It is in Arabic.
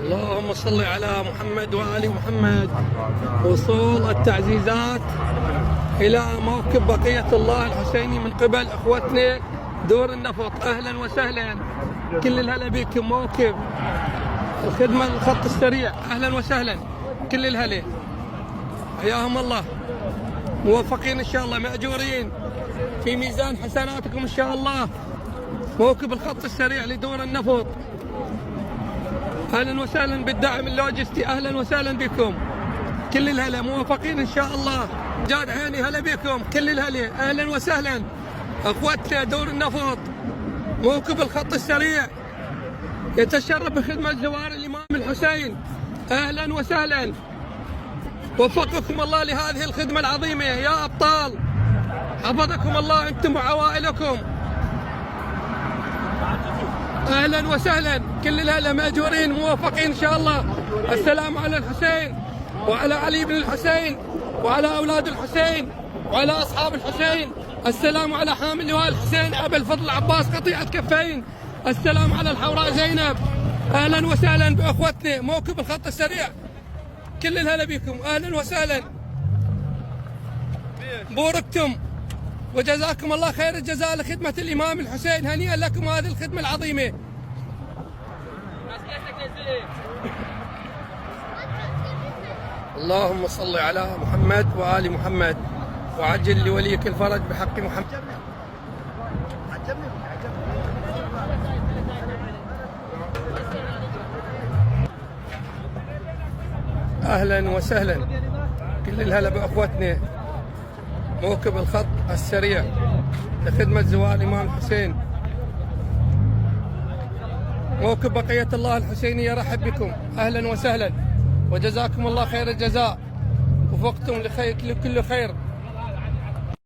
اللهم صل على محمد وآل محمد. وصول التعزيزات إلى موكب بقية الله الحسيني من قبل أخوتنا دور النفط. أهلا وسهلا، كل الهلا بكم. موكب الخدمة الخط السريع، أهلا وسهلا، كل الهلا، حياهم الله. موفقين إن شاء الله، مأجورين في ميزان حسناتكم إن شاء الله. موكب الخط السريع لدور النفط، اهلا وسهلا بالدعم اللوجستي، اهلا وسهلا بكم كل الهلا، موفقين ان شاء الله. جاد عيني هلا بكم كل الهلا، اهلا وسهلا اخوتنا دور النفط. موكب الخط السريع يتشرف بخدمه زوار الامام الحسين، اهلا وسهلا، وفقكم الله لهذه الخدمه العظيمه يا ابطال، حفظكم الله انتم وعوائلكم. اهلا وسهلا كل الهلا، ماجورين موفقين ان شاء الله. السلام على الحسين وعلى علي بن الحسين وعلى اولاد الحسين وعلى اصحاب الحسين. السلام على حامل لواء الحسين ابا الفضل عباس قطيعه كفين. السلام على الحوراء زينب. اهلا وسهلا باخوتنا موكب الخط السريع، كل الهلا بكم، اهلا وسهلا، بوركتم وجزاكم الله خير الجزاء لخدمة الإمام الحسين. هنيئا لكم هذه الخدمة العظيمة. اللهم صل على محمد وآل محمد وعجل لوليك الفرج بحق محمد. أهلا وسهلا كل الهلا بأخوتنا موكب الخط السريع لخدمة زوار الإمام الحسين. موكب بقية الله الحسيني يرحب بكم، أهلا وسهلا، وجزاكم الله خير الجزاء، وفقتم لكل خير.